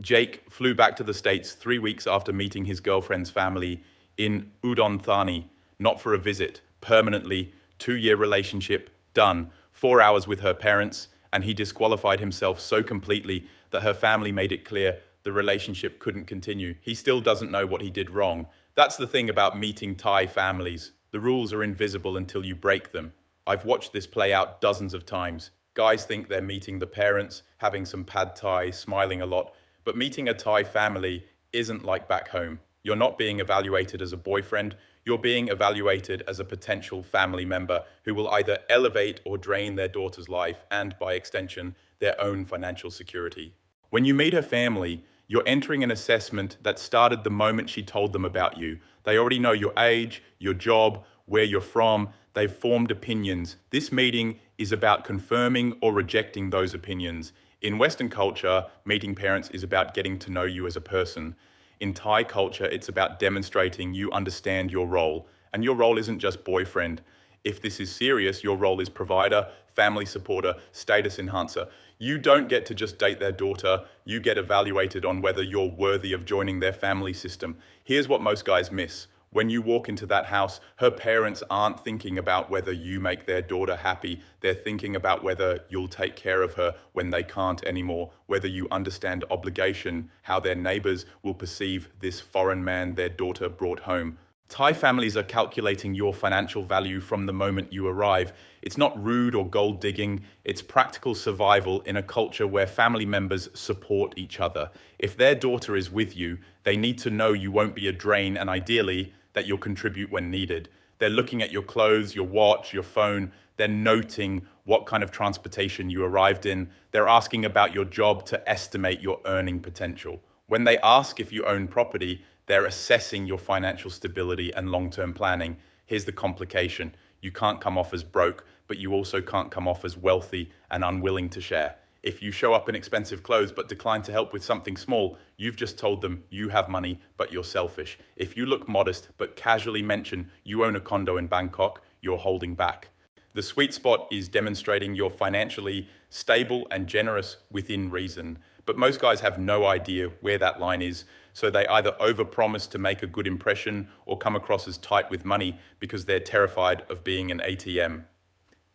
Jake flew back to the States 3 weeks after meeting his girlfriend's family in Udon Thani, not for a visit, permanently, 2 year relationship, done, 4 hours with her parents, and he disqualified himself so completely that her family made it clear the relationship couldn't continue. He still doesn't know what he did wrong. That's the thing about meeting Thai families. The rules are invisible until you break them. I've watched this play out dozens of times. Guys think they're meeting the parents, having some pad thai, smiling a lot, but meeting a Thai family isn't like back home. You're not being evaluated as a boyfriend, you're being evaluated as a potential family member who will either elevate or drain their daughter's life and, by extension, their own financial security. When you meet her family, you're entering an assessment that started the moment she told them about you. They already know your age, your job, where you're from. They've formed opinions. This meeting is about confirming or rejecting those opinions. In Western culture, meeting parents is about getting to know you as a person. In Thai culture, it's about demonstrating you understand your role. And your role isn't just boyfriend. If this is serious, your role is provider, family supporter, status enhancer. You don't get to just date their daughter. You get evaluated on whether you're worthy of joining their family system. Here's what most guys miss. When you walk into that house, her parents aren't thinking about whether you make their daughter happy. They're thinking about whether you'll take care of her when they can't anymore, whether you understand obligation, how their neighbors will perceive this foreign man their daughter brought home. Thai families are calculating your financial value from the moment you arrive. It's not rude or gold digging, it's practical survival in a culture where family members support each other. If their daughter is with you, they need to know you won't be a drain and ideally that you'll contribute when needed. They're looking at your clothes, your watch, your phone. They're noting what kind of transportation you arrived in. They're asking about your job to estimate your earning potential. When they ask if you own property, they're assessing your financial stability and long-term planning. Here's the complication. You can't come off as broke, but you also can't come off as wealthy and unwilling to share. If you show up in expensive clothes but decline to help with something small, you've just told them you have money, but you're selfish. If you look modest but casually mention you own a condo in Bangkok, you're holding back. The sweet spot is demonstrating you're financially stable and generous within reason. But most guys have no idea where that line is, so they either overpromise to make a good impression or come across as tight with money because they're terrified of being an ATM.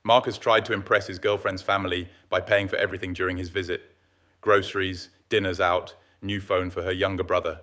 Marcus tried to impress his girlfriend's family by paying for everything during his visit. Groceries, dinners out, new phone for her younger brother.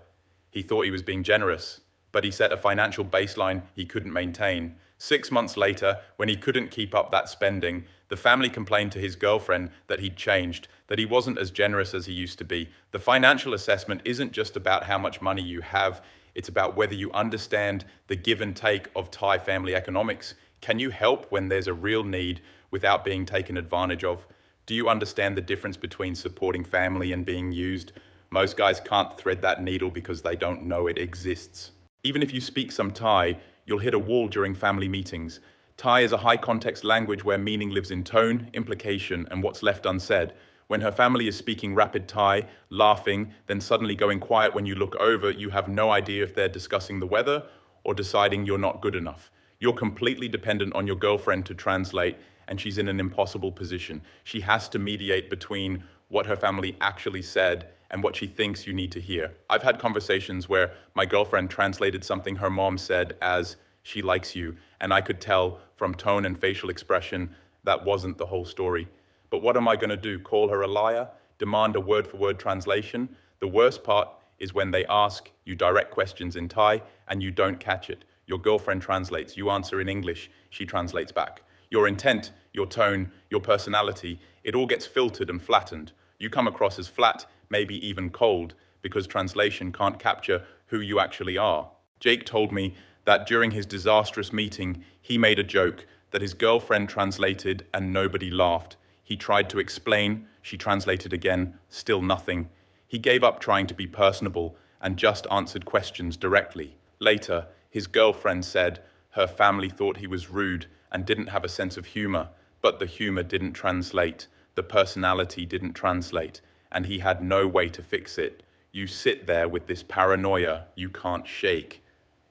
He thought he was being generous, but he set a financial baseline he couldn't maintain. 6 months later, when he couldn't keep up that spending, the family complained to his girlfriend that he'd changed, that he wasn't as generous as he used to be. The financial assessment isn't just about how much money you have, it's about whether you understand the give and take of Thai family economics. Can you help when there's a real need without being taken advantage of? Do you understand the difference between supporting family and being used? Most guys can't thread that needle because they don't know it exists. Even if you speak some Thai, you'll hit a wall during family meetings. Thai is a high context language where meaning lives in tone, implication, and what's left unsaid. When her family is speaking rapid Thai, laughing, then suddenly going quiet when you look over, you have no idea if they're discussing the weather or deciding you're not good enough. You're completely dependent on your girlfriend to translate, and she's in an impossible position. She has to mediate between what her family actually said and what she thinks you need to hear. I've had conversations where my girlfriend translated something her mom said as, "she likes you," and I could tell from tone and facial expression that wasn't the whole story. But what am I going to do? Call her a liar? Demand a word-for-word translation? The worst part is when they ask you direct questions in Thai and you don't catch it. Your girlfriend translates, you answer in English, she translates back. Your intent, your tone, your personality, it all gets filtered and flattened. You come across as flat, maybe even cold, because translation can't capture who you actually are. Jake told me that during his disastrous meeting, he made a joke that his girlfriend translated and nobody laughed. He tried to explain, she translated again, still nothing. He gave up trying to be personable and just answered questions directly. Later, his girlfriend said her family thought he was rude and didn't have a sense of humor, but the humor didn't translate, the personality didn't translate, and he had no way to fix it. You sit there with this paranoia you can't shake.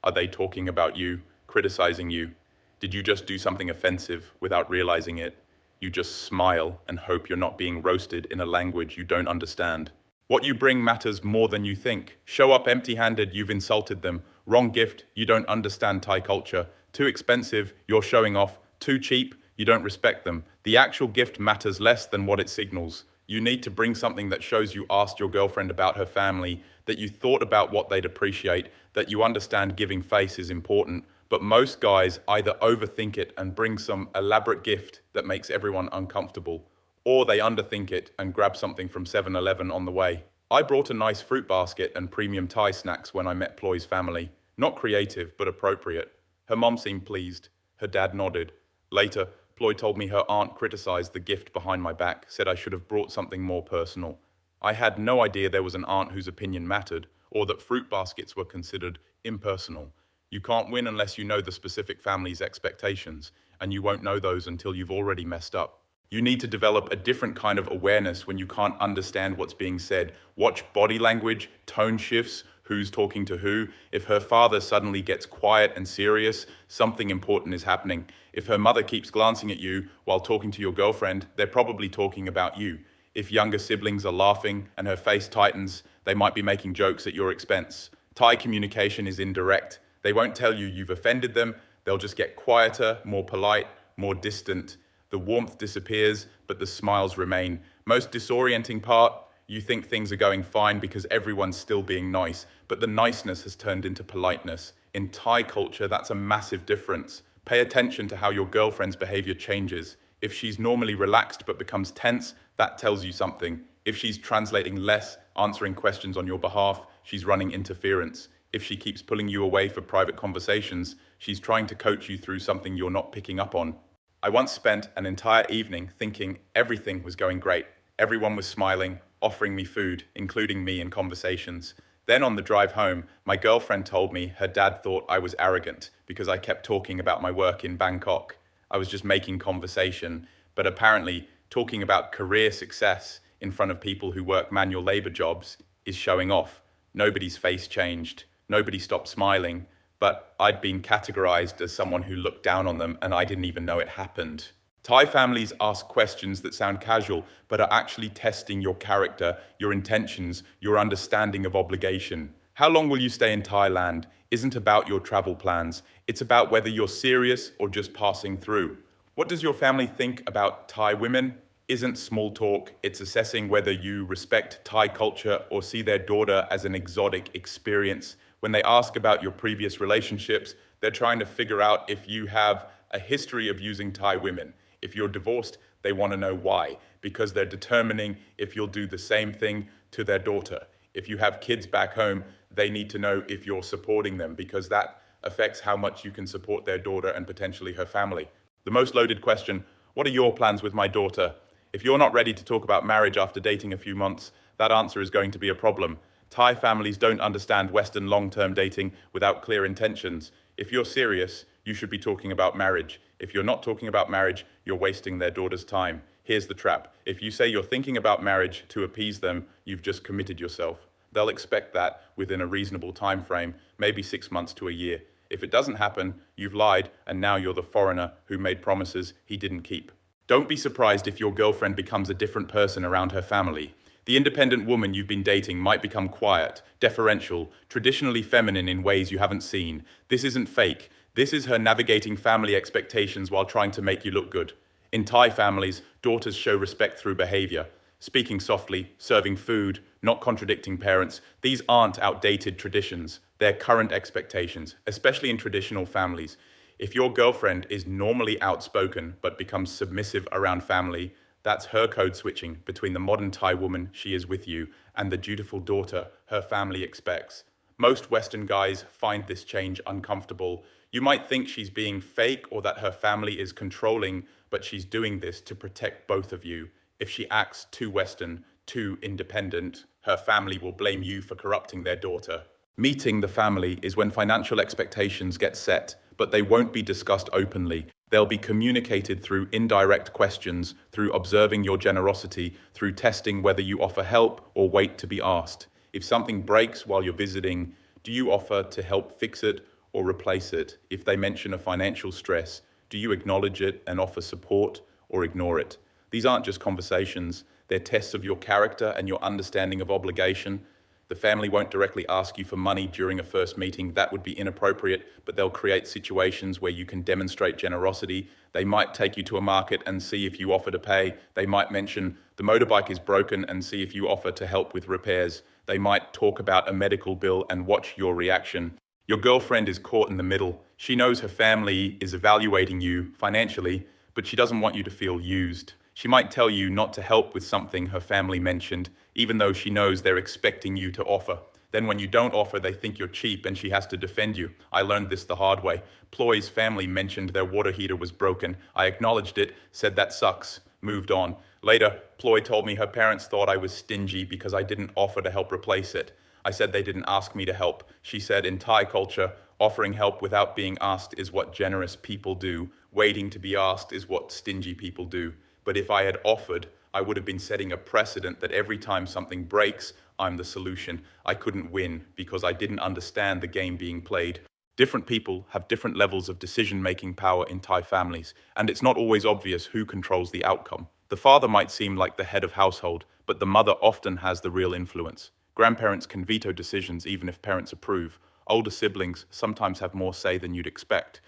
Are they talking about you, criticizing you? Did you just do something offensive without realizing it? You just smile and hope you're not being roasted in a language you don't understand. What you bring matters more than you think. Show up empty-handed, you've insulted them. Wrong gift, you don't understand Thai culture. Too expensive, you're showing off. Too cheap, you don't respect them. The actual gift matters less than what it signals. You need to bring something that shows you asked your girlfriend about her family, that you thought about what they'd appreciate, that you understand giving face is important. But most guys either overthink it and bring some elaborate gift that makes everyone uncomfortable, or they underthink it and grab something from 7-Eleven on the way. I brought a nice fruit basket and premium Thai snacks when I met Ploy's family. Not creative, but appropriate. Her mom seemed pleased. Her dad nodded. Later, Ploy told me her aunt criticized the gift behind my back, said I should have brought something more personal. I had no idea there was an aunt whose opinion mattered, or that fruit baskets were considered impersonal. You can't win unless you know the specific family's expectations, and you won't know those until you've already messed up. You need to develop a different kind of awareness when you can't understand what's being said. Watch body language, tone shifts, who's talking to who. If her father suddenly gets quiet and serious, something important is happening. If her mother keeps glancing at you while talking to your girlfriend, they're probably talking about you. If younger siblings are laughing and her face tightens, they might be making jokes at your expense. Thai communication is indirect. They won't tell you you've offended them. They'll just get quieter, more polite, more distant. The warmth disappears, but the smiles remain. Most disorienting part, you think things are going fine because everyone's still being nice, but the niceness has turned into politeness. In Thai culture, that's a massive difference. Pay attention to how your girlfriend's behavior changes. If she's normally relaxed but becomes tense, that tells you something. If she's translating less, answering questions on your behalf, she's running interference. If she keeps pulling you away for private conversations, she's trying to coach you through something you're not picking up on. I once spent an entire evening thinking everything was going great. Everyone was smiling, offering me food, including me in conversations. Then on the drive home, my girlfriend told me her dad thought I was arrogant because I kept talking about my work in Bangkok. I was just making conversation, but apparently talking about career success in front of people who work manual labor jobs is showing off. Nobody's face changed. Nobody stopped smiling. But I'd been categorized as someone who looked down on them, and I didn't even know it happened. Thai families ask questions that sound casual, but are actually testing your character, your intentions, your understanding of obligation. How long will you stay in Thailand isn't about your travel plans. It's about whether you're serious or just passing through. What does your family think about Thai women? Isn't small talk. It's assessing whether you respect Thai culture or see their daughter as an exotic experience. When they ask about your previous relationships, they're trying to figure out if you have a history of using Thai women. If you're divorced, they want to know why, because they're determining if you'll do the same thing to their daughter. If you have kids back home, they need to know if you're supporting them, because that affects how much you can support their daughter and potentially her family. The most loaded question, what are your plans with my daughter? If you're not ready to talk about marriage after dating a few months, that answer is going to be a problem. Thai families don't understand Western long-term dating without clear intentions. If you're serious, you should be talking about marriage. If you're not talking about marriage, you're wasting their daughter's time. Here's the trap. If you say you're thinking about marriage to appease them, you've just committed yourself. They'll expect that within a reasonable time frame, maybe 6 months to a year. If it doesn't happen, you've lied, and now you're the foreigner who made promises he didn't keep. Don't be surprised if your girlfriend becomes a different person around her family. The independent woman you've been dating might become quiet, deferential, traditionally feminine in ways you haven't seen. This isn't fake. This is her navigating family expectations while trying to make you look good. In Thai families, daughters show respect through behavior. Speaking softly, serving food, not contradicting parents. These aren't outdated traditions. They're current expectations, especially in traditional families. If your girlfriend is normally outspoken but becomes submissive around family, that's her code switching between the modern Thai woman she is with you and the dutiful daughter her family expects. Most Western guys find this change uncomfortable. You might think she's being fake or that her family is controlling, but she's doing this to protect both of you. If she acts too Western, too independent, her family will blame you for corrupting their daughter. Meeting the family is when financial expectations get set, but they won't be discussed openly. They'll be communicated through indirect questions, through observing your generosity, through testing whether you offer help or wait to be asked. If something breaks while you're visiting, do you offer to help fix it or replace it? If they mention a financial stress, do you acknowledge it and offer support or ignore it? These aren't just conversations, They're tests of your character and your understanding of obligation. The family won't directly ask you for money during a first meeting. That would be inappropriate, but they'll create situations where you can demonstrate generosity. They might take you to a market and see if you offer to pay. They might mention the motorbike is broken and see if you offer to help with repairs. They might talk about a medical bill and watch your reaction. Your girlfriend is caught in the middle. She knows her family is evaluating you financially, but she doesn't want you to feel used. She might tell you not to help with something her family mentioned, even though she knows they're expecting you to offer. Then when you don't offer, they think you're cheap and she has to defend you. I learned this the hard way. Ploy's family mentioned their water heater was broken. I acknowledged it, said that sucks, moved on. Later, Ploy told me her parents thought I was stingy because I didn't offer to help replace it. I said they didn't ask me to help. She said in Thai culture, offering help without being asked is what generous people do. Waiting to be asked is what stingy people do. But if I had offered, I would have been setting a precedent that every time something breaks, I'm the solution. I couldn't win because I didn't understand the game being played. Different people have different levels of decision-making power in Thai families, and it's not always obvious who controls the outcome. The father might seem like the head of household, but the mother often has the real influence. Grandparents can veto decisions even if parents approve. Older siblings sometimes have more say than you'd expect.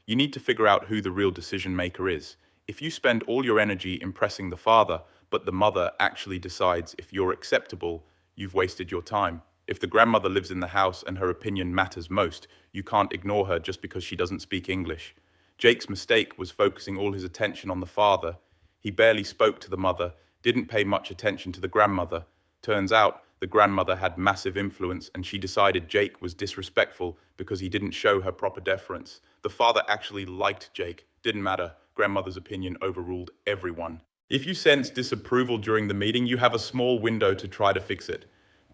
You need to figure out who the real decision maker is. If you spend all your energy impressing the father, but the mother actually decides if you're acceptable, you've wasted your time. If the grandmother lives in the house and her opinion matters most, you can't ignore her just because she doesn't speak English. Jake's mistake was focusing all his attention on the father. He barely spoke to the mother, didn't pay much attention to the grandmother. Turns out, the grandmother had massive influence and she decided Jake was disrespectful because he didn't show her proper deference. The father actually liked Jake. Didn't matter. Grandmother's opinion overruled everyone. If you sense disapproval during the meeting, you have a small window to try to fix it.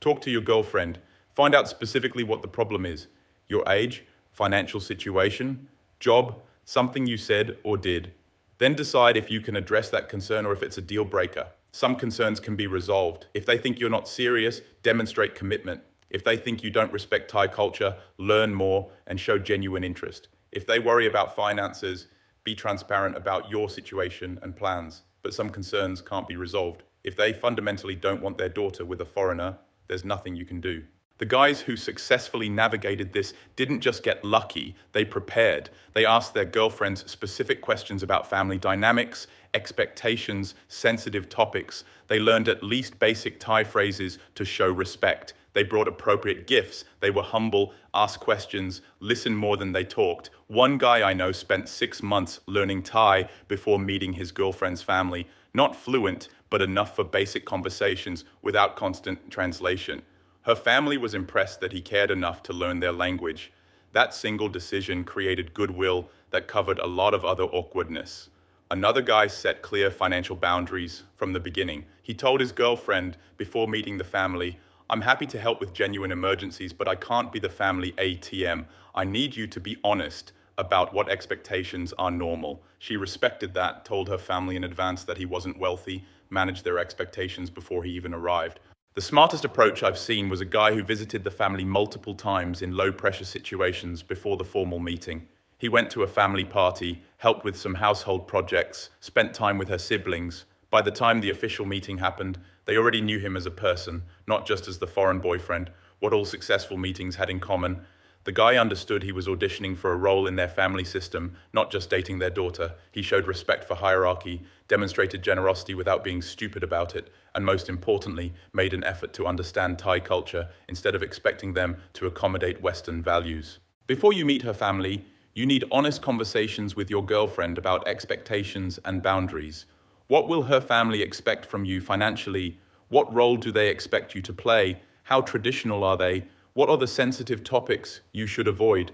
Talk to your girlfriend. Find out specifically what the problem is. Your age, financial situation, job, something you said or did. Then decide if you can address that concern or if it's a deal breaker. Some concerns can be resolved. If they think you're not serious, demonstrate commitment. If they think you don't respect Thai culture, learn more and show genuine interest. If they worry about finances, be transparent about your situation and plans. But some concerns can't be resolved. If they fundamentally don't want their daughter with a foreigner, there's nothing you can do. The guys who successfully navigated this didn't just get lucky, they prepared. They asked their girlfriends specific questions about family dynamics, expectations, sensitive topics. They learned at least basic Thai phrases to show respect. They brought appropriate gifts. They were humble, asked questions, listened more than they talked. One guy I know spent 6 months learning Thai before meeting his girlfriend's family. Not fluent, but enough for basic conversations without constant translation. Her family was impressed that he cared enough to learn their language. That single decision created goodwill that covered a lot of other awkwardness. Another guy set clear financial boundaries from the beginning. He told his girlfriend before meeting the family, "I'm happy to help with genuine emergencies, but I can't be the family ATM. I need you to be honest about what expectations are normal." She respected that, told her family in advance that he wasn't wealthy, managed their expectations before he even arrived. The smartest approach I've seen was a guy who visited the family multiple times in low-pressure situations before the formal meeting. He went to a family party, helped with some household projects, spent time with her siblings. By the time the official meeting happened, they already knew him as a person, not just as the foreign boyfriend, what all successful meetings had in common. The guy understood he was auditioning for a role in their family system, not just dating their daughter. He showed respect for hierarchy, demonstrated generosity without being stupid about it, and most importantly, made an effort to understand Thai culture instead of expecting them to accommodate Western values. Before you meet her family, you need honest conversations with your girlfriend about expectations and boundaries. What will her family expect from you financially? What role do they expect you to play? How traditional are they? What are the sensitive topics you should avoid?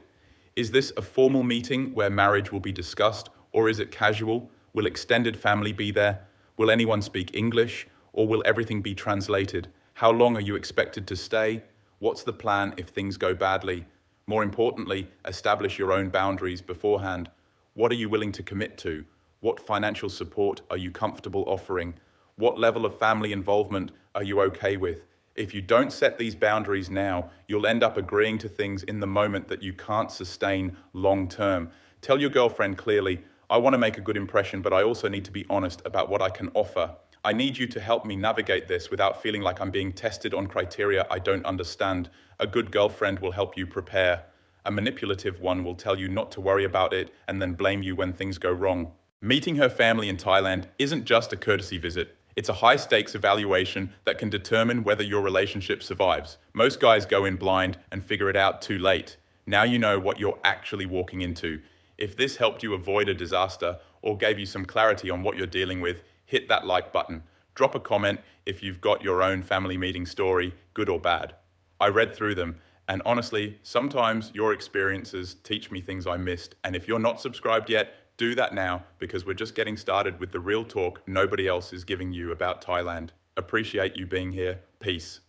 Is this a formal meeting where marriage will be discussed, or is it casual? Will extended family be there? Will anyone speak English, or will everything be translated? How long are you expected to stay? What's the plan if things go badly? More importantly, establish your own boundaries beforehand. What are you willing to commit to? What financial support are you comfortable offering? What level of family involvement are you okay with? If you don't set these boundaries now, you'll end up agreeing to things in the moment that you can't sustain long term. Tell your girlfriend clearly, "I want to make a good impression, but I also need to be honest about what I can offer. I need you to help me navigate this without feeling like I'm being tested on criteria I don't understand. A good girlfriend will help you prepare. A manipulative one will tell you not to worry about it and then blame you when things go wrong. Meeting her family in Thailand isn't just a courtesy visit. It's a high-stakes evaluation that can determine whether your relationship survives. Most guys go in blind and figure it out too late. Now you know what you're actually walking into. If this helped you avoid a disaster or gave you some clarity on what you're dealing with, hit that like button. Drop a comment if you've got your own family meeting story, good or bad. I read through them, and honestly, sometimes your experiences teach me things I missed. And if you're not subscribed yet, do that now, because we're just getting started with the real talk nobody else is giving you about Thailand. Appreciate you being here. Peace.